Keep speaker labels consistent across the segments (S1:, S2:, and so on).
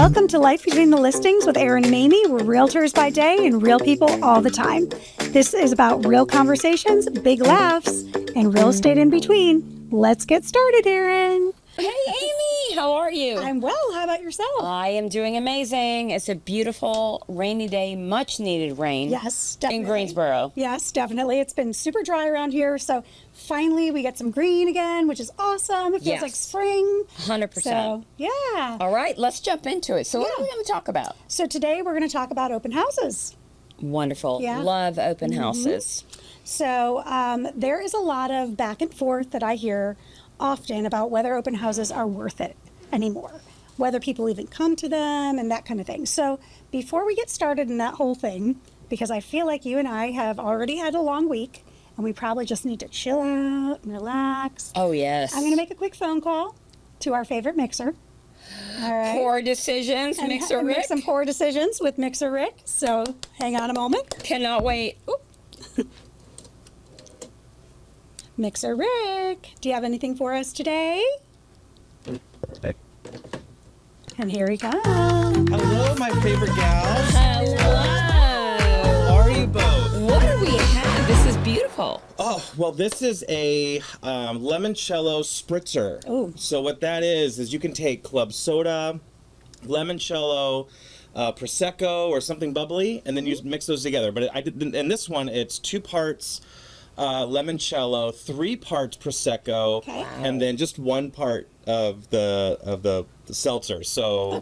S1: Welcome to Life Between the Listings with Aaron and Amy. We're realtors by day and real people all the time. This is about real conversations, big laughs, and real estate in between. Let's get started, Aaron.
S2: Hey, Amy, how are you?
S1: I'm well. How about yourself?
S2: I am doing amazing. It's a beautiful rainy day, much needed rain.
S1: Yes, definitely.
S2: In Greensboro.
S1: Yes, definitely. It's been super dry around here, so finally we get some green again, which is awesome. It feels like spring.
S2: 100%.
S1: So, yeah.
S2: All right, let's jump into it. So what are we going to talk about?
S1: So today we're going to talk about open houses.
S2: Wonderful.
S1: Yeah.
S2: Love open houses.
S1: So there is a lot of back and forth that I hear often about whether open houses are worth it anymore, whether people even come to them and that kind of thing. So before we get started in that whole thing, because I feel like you and I have already had a long week and we probably just need to chill out and relax.
S2: Oh, yes.
S1: I'm going to make a quick phone call to our favorite mixer. All right.
S2: Poor decisions,
S1: And
S2: Mixer
S1: make
S2: Rick.
S1: some poor decisions with Mixer Rick. So hang on a moment.
S2: Cannot wait. Oop.
S1: Mixer Rick, do you have anything for us today? And here he comes.
S3: Hello, my favorite gals.
S2: Hello.
S3: How are you both?
S2: What do we have? This is beautiful.
S3: Oh, well, this is a limoncello spritzer.
S1: Ooh.
S3: So what that is you can take club soda, limoncello, prosecco, or something bubbly, and then you mix those together. But in this one, it's 2 parts limoncello, 3 parts prosecco,
S1: Okay.
S3: and then just 1 part of the seltzer. So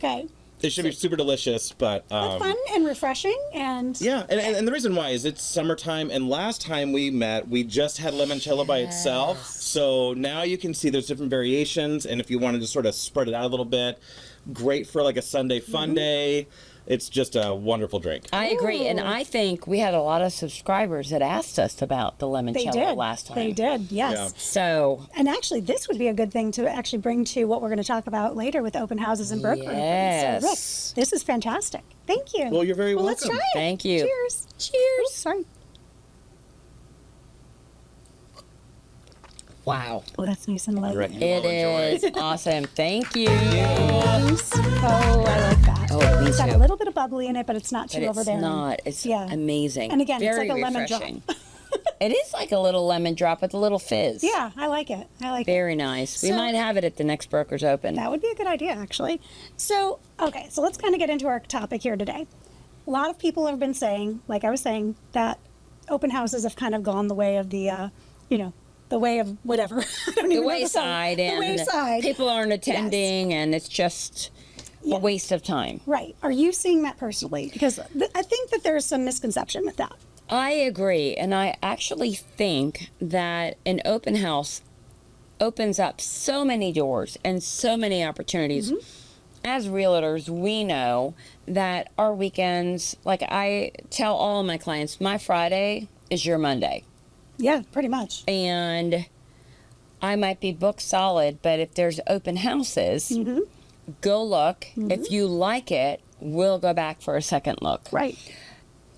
S3: it should be super delicious, but
S1: That's fun and refreshing, and
S3: yeah, and the reason why is it's summertime, and last time we met, we just had limoncello by itself. So now you can see there's different variations, and if you wanted to sort of spread it out a little bit, great for like a Sunday fun day. It's just a wonderful drink.
S2: I agree, and I think we had a lot of subscribers that asked us about the
S1: they
S2: limoncello
S1: did.
S2: last time.
S1: They did, yes.
S3: Yeah.
S2: So
S1: And actually, this would be a good thing to actually bring to what we're going to talk about later with open houses and broker.
S2: Yes.
S1: So, Rick, this is fantastic. Thank you.
S3: Well, you're very
S1: Let's
S3: welcome.
S1: try it.
S2: Thank you.
S1: Cheers.
S2: Cheers.
S1: Sorry.
S2: Wow.
S1: Oh, that's nice and light.
S3: Rick, you
S2: It
S3: will enjoy
S2: is awesome. Thank you.
S1: Thanks. Oh, I like that.
S2: Oh, me
S1: It's got
S2: too.
S1: a little bit of bubbly in it, but it's not too
S2: But it's
S1: overbearing.
S2: not. It's
S1: Yeah.
S2: amazing.
S1: And again, it's
S2: very
S1: like a lemon drop.
S2: refreshing. It is like a little lemon drop with a little fizz.
S1: Yeah, I like it. I like it.
S2: Very nice. We
S1: So-
S2: might have it at the next Brokers Open.
S1: That would be a good idea, actually. So, okay, so let's kind of get into our topic here today. A lot of people have been saying, like I was saying, that open houses have kind of gone the way of the, the way of whatever. I don't
S2: The
S1: even know
S2: wayside,
S1: the
S2: and
S1: wayside.
S2: people aren't attending, and it's just a waste of time.
S1: Right. Are you seeing that personally? Because I think that there's some misconception with that.
S2: I agree, and I actually think that an open house opens up so many doors and so many opportunities. As realtors, we know that our weekends, like I tell all of my clients, my Friday is your Monday.
S1: Yeah, pretty much.
S2: And I might be booked solid, but if there's open houses, go look. If you like it, we'll go back for a second look.
S1: Right.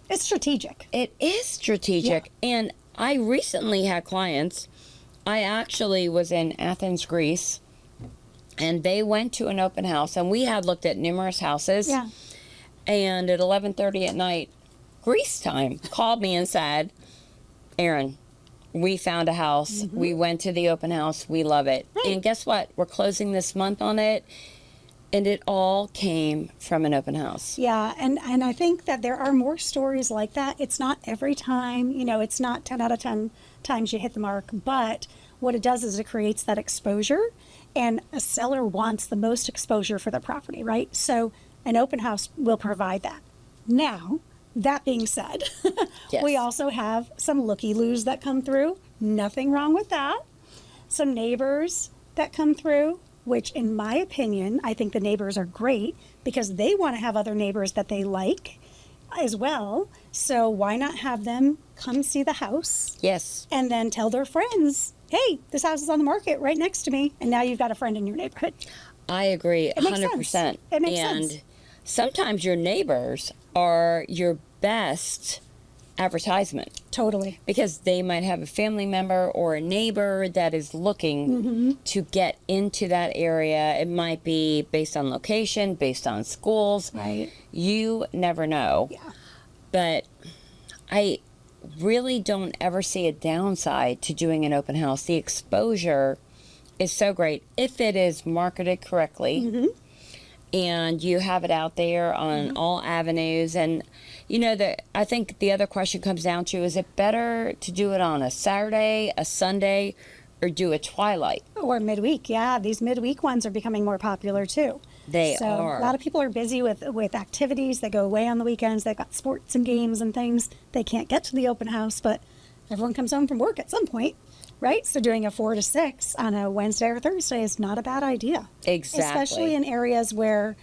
S1: It's strategic.
S2: It is strategic. And I recently had clients. I actually was in Athens, Greece, and they went to an open house, and we had looked at numerous houses.
S1: Yeah.
S2: And at 11:30 at night, Greece time, called me and said, Aaron, we found a house. We went to the open house. We love it.
S1: Right.
S2: And guess what? We're closing this month on it. And it all came from an open house.
S1: Yeah, and I think that there are more stories like that. It's not every time, it's not 10 out of 10 times you hit the mark, but what it does is it creates that exposure, and a seller wants the most exposure for their property, right? So an open house will provide that. Now, that being said,
S2: Yes.
S1: we also have some looky-loos that come through. Nothing wrong with that. Some neighbors that come through, which in my opinion, I think the neighbors are great because they want to have other neighbors that they like as well. So why not have them come see the house
S2: Yes.
S1: and then tell their friends, hey, this house is on the market right next to me. And now you've got a friend in your neighborhood.
S2: I agree,
S1: It makes
S2: 100%.
S1: sense. It makes
S2: and
S1: sense.
S2: sometimes your neighbors are your best advertisement.
S1: Totally.
S2: Because they might have a family member or a neighbor that is looking to get into that area. It might be based on location, based on schools.
S1: Right.
S2: You never know.
S1: Yeah.
S2: But I really don't ever see a downside to doing an open house. The exposure is so great if it is marketed correctly and you have it out there on all avenues. And I think the other question comes down to, is it better to do it on a Saturday, a Sunday, or do a twilight?
S1: Or midweek. Yeah, these midweek ones are becoming more popular too.
S2: They
S1: So
S2: are.
S1: a lot of people are busy with activities. They go away on the weekends. They've got sports and games and things. They can't get to the open house, but everyone comes home from work at some point, right? So doing a 4 to 6 on a Wednesday or Thursday is not a bad idea.
S2: Exactly.
S1: Especially in areas where,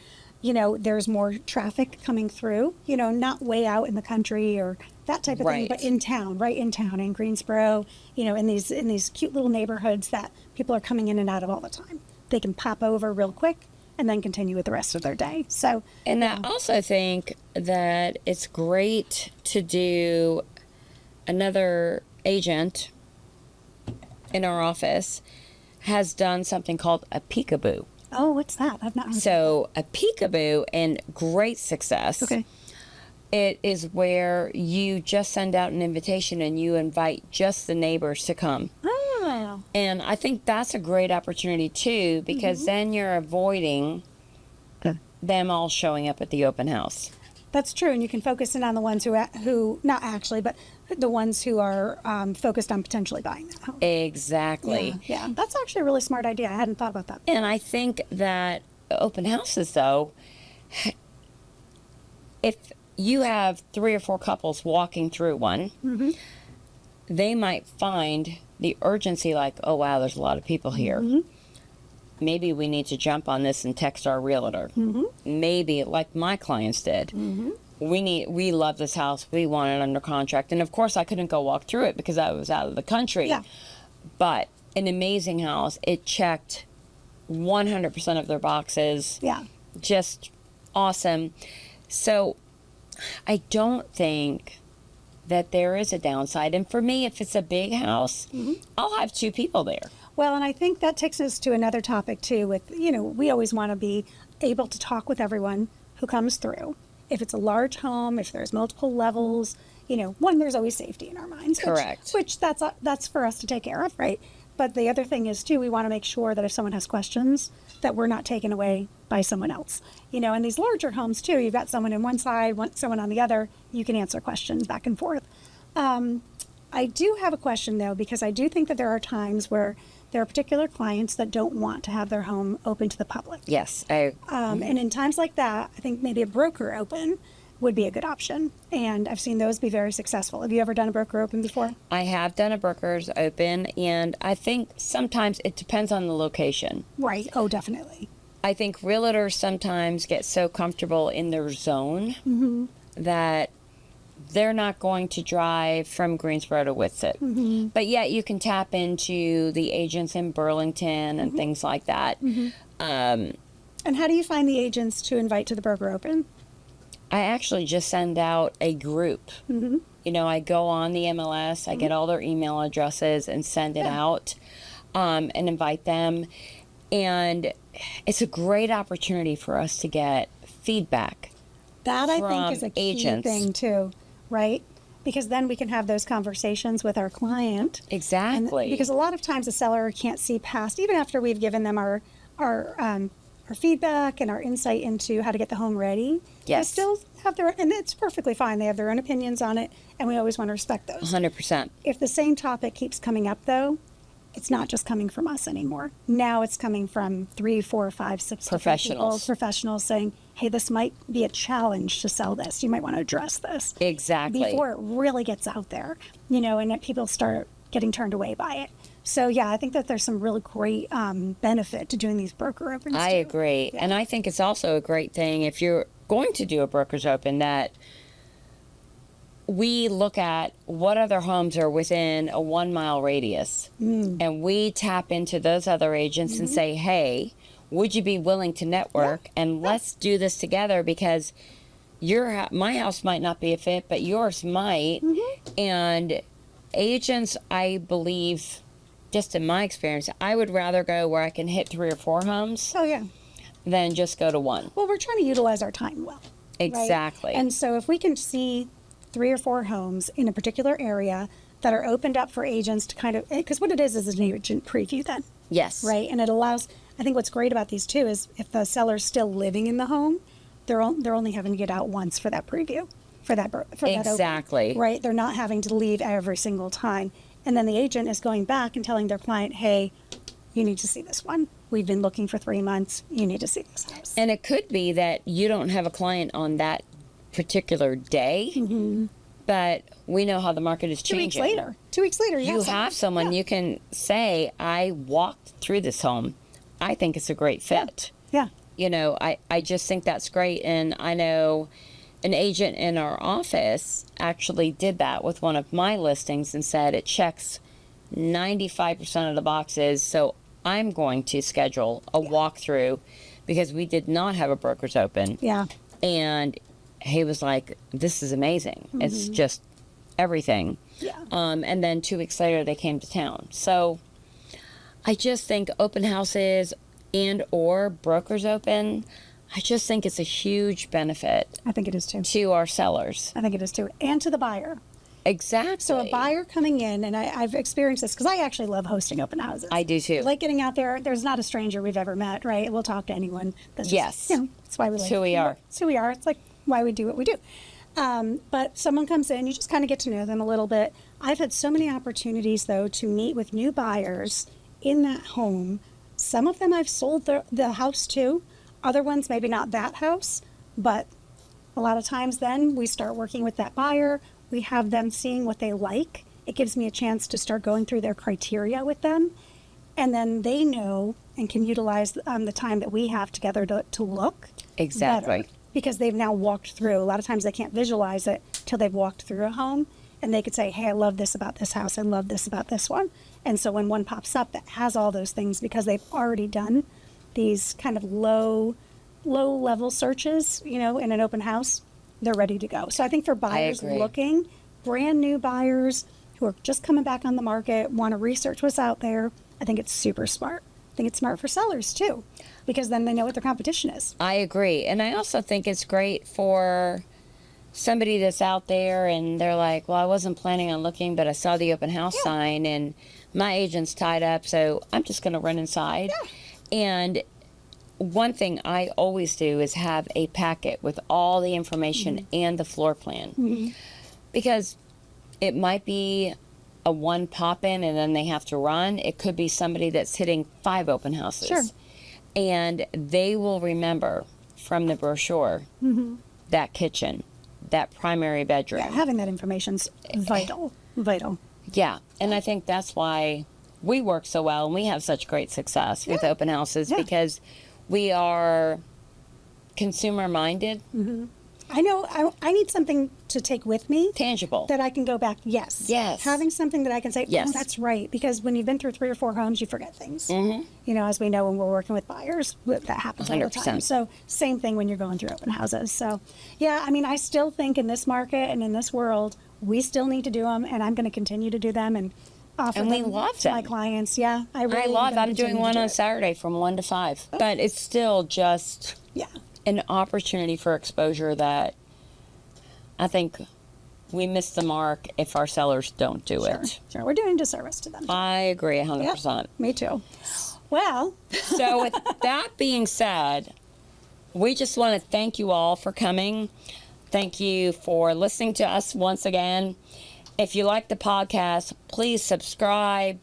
S1: there's more traffic coming through, not way out in the country or that type of thing,
S2: Right.
S1: but in town, right in town, in Greensboro, in these cute little neighborhoods that people are coming in and out of all the time. They can pop over real quick and then continue with the rest of their day. So,
S2: And I also think that it's great to do, another agent in our office has done something called a peekaboo.
S1: oh, what's that? I've not heard of
S2: So a peekaboo, and great success.
S1: that. Okay.
S2: It is where you just send out an invitation and you invite just the neighbors to come.
S1: Oh,
S2: And I think that's a great opportunity too, because then you're avoiding them all showing up at the open house.
S1: that's true. And you can focus in on the ones who not actually, but the ones who are focused on potentially buying that home.
S2: Exactly.
S1: Yeah, that's actually a really smart idea. I hadn't thought about that.
S2: And I think that open houses, though, if you have 3 or 4 couples walking through one, they might find the urgency like, oh, wow, there's a lot of people here. Maybe we need to jump on this and text our realtor. Maybe, like my clients did, we love this house. We want it under contract. And of course, I couldn't go walk through it because I was out of the country.
S1: Yeah.
S2: But an amazing house. It checked 100% of their boxes.
S1: Yeah.
S2: Just awesome. So I don't think that there is a downside. And for me, if it's a big house, I'll have 2 people there.
S1: Well, and I think that takes us to another topic too with, we always want to be able to talk with everyone who comes through. If it's a large home, if there's multiple levels, one, there's always safety in our minds.
S2: Correct.
S1: Which that's for us to take care of, right? But the other thing is too, we want to make sure that if someone has questions, that we're not taken away by someone else. In these larger homes too, you've got someone on one side, someone on the other, you can answer questions back and forth. I do have a question though, because I do think that there are times where there are particular clients that don't want to have their home open to the public.
S2: Yes.
S1: And in times like that, I think maybe a broker open would be a good option. And I've seen those be very successful. Have you ever done a broker open before?
S2: I have done a broker's open, and I think sometimes it depends on the location.
S1: Right. Oh, definitely.
S2: I think realtors sometimes get so comfortable in their zone that they're not going to drive from Greensboro to Whitsett. But yet you can tap into the agents in Burlington and things like that.
S1: And how do you find the agents to invite to the broker open?
S2: I actually just send out a group. I go on the MLS, I get all their email addresses and send it out and invite them. And it's a great opportunity for us to get feedback.
S1: That I think
S2: from
S1: is a key
S2: agents.
S1: thing too, right? Because then we can have those conversations with our client. And
S2: Exactly.
S1: because a lot of times the seller can't see past, even after we've given them our feedback and our insight into how to get the home ready.
S2: Yes.
S1: They still have and it's perfectly fine. They have their own opinions on it, and we always want to respect those.
S2: 100%.
S1: If the same topic keeps coming up, though, it's not just coming from us anymore. Now it's coming from 3, 4, 5, 6 different
S2: Professionals.
S1: professionals saying, hey, this might be a challenge to sell this. You might want to address this.
S2: Exactly.
S1: Before it really gets out there, and that people start getting turned away by it. So, yeah, I think that there's some really great benefit to doing these broker opens.
S2: I
S1: too.
S2: agree.
S1: Yeah.
S2: And I think it's also a great thing if you're going to do a broker's open that we look at what other homes are within a 1-mile radius and we tap into those other agents and say, hey, would you be willing to network and let's do this together, because my house might not be a fit, but yours might. And agents, I believe, just in my experience, I would rather go where I can hit 3 or 4 homes
S1: Oh, yeah.
S2: than just go to one.
S1: Well, we're trying to utilize our time well. right?
S2: Exactly.
S1: And so if we can see 3 or 4 homes in a particular area that are opened up for agents to kind of, because what it is an agent preview then,
S2: Yes.
S1: right? And it allows, I think what's great about these too is if the seller's still living in the home, they're only having to get out once for that preview, for that
S2: Exactly.
S1: opening, right? They're not having to leave every single time. And then the agent is going back and telling their client, hey, you need to see this one. We've been looking for 3 months. You need to see this house.
S2: And it could be that you don't have a client on that particular day, but we know how the market is
S1: 2 weeks
S2: changing.
S1: later. 2 weeks later,
S2: You have someone you can say, I walked through this home. I think it's a great fit.
S1: Yeah.
S2: You know, I just think that's great. And I know an agent in our office actually did that with one of my listings and said it checks 95% of the boxes. So I'm going to schedule a walkthrough because we did not have a broker's open.
S1: Yeah.
S2: And he was like, this is amazing. It's just everything.
S1: Yeah.
S2: And then 2 weeks later, they came to town. So I just think open houses and or brokers open, I just think it's a huge benefit
S1: I think it is too.
S2: to our sellers.
S1: I think it is too. And to the buyer.
S2: Exactly.
S1: So a buyer coming in, and I've experienced this because I actually love hosting open houses.
S2: I do too.
S1: I like getting out there. There's not a stranger we've ever met, right? We'll talk to anyone. That's just,
S2: Yes.
S1: You know, that's why we like
S2: It's who we are.
S1: It's who we are. It's like why we do what we do. But someone comes in, you just kind of get to know them a little bit. I've had so many opportunities, though, to meet with new buyers in that home. Some of them I've sold the house to. Other ones, maybe not that house, but a lot of times then we start working with that buyer. We have them seeing what they like. It gives me a chance to start going through their criteria with them. And then they know and can utilize the time that we have together to look
S2: Exactly.
S1: better, because they've now walked through. A lot of times they can't visualize it till they've walked through a home, and they could say, hey, I love this about this house. I love this about this one. And so when one pops up that has all those things, because they've already done these kind of low level searches, you know, in an open house, they're ready to go. So I think for buyers
S2: agree.
S1: looking, brand new buyers who are just coming back on the market, want to research what's out there, I think it's super smart. I think it's smart for sellers too, because then they know what their competition is.
S2: I agree. And I also think it's great for somebody that's out there and they're like, well, I wasn't planning on looking, but I saw the open house sign and my agent's tied up, so I'm just going to run inside. And one thing I always do is have a packet with all the information and the floor plan. Because it might be a one pop in and then they have to run. It could be somebody that's hitting 5 open houses.
S1: Sure.
S2: And they will remember from the brochure that kitchen, that primary bedroom.
S1: Yeah, having that information's vital. Vital.
S2: Yeah, and I think that's why we work so well and we have such great success with open houses because we are consumer minded,
S1: I know I need something to take with me
S2: tangible.
S1: that I can go back. Yes.
S2: Yes.
S1: Having something that I can say,
S2: Yes.
S1: oh, that's right. Because when you've been through 3 or 4 homes, you forget things. You know, as we know when we're working with buyers, that happens all the time.
S2: 100%.
S1: So same thing when you're going through open houses. So, yeah, I mean, I still think in this market and in this world, we still need to do them, and I'm going to continue to do them and offer
S2: And we
S1: them
S2: love
S1: to my
S2: them.
S1: clients. Yeah, I really
S2: I love.
S1: gonna
S2: I'm doing
S1: continue to
S2: one
S1: do
S2: on
S1: it.
S2: Saturday from 1 to 5, but it's still just
S1: Yeah.
S2: an opportunity for exposure that I think we miss the mark if our sellers don't do it.
S1: Sure. We're doing a disservice to them.
S2: I agree 100%.
S1: Me too. Well,
S2: So with that being said, we just want to thank you all for coming. Thank you for listening to us once again. If you like the podcast, please subscribe.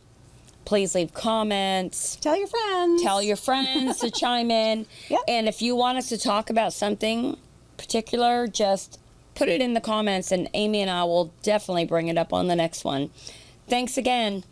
S2: Please leave comments.
S1: tell your friends.
S2: Tell your friends to chime in.
S1: Yep.
S2: And if you want us to talk about something particular, just put it in the comments and Amy and I will definitely bring it up on the next one. Thanks again.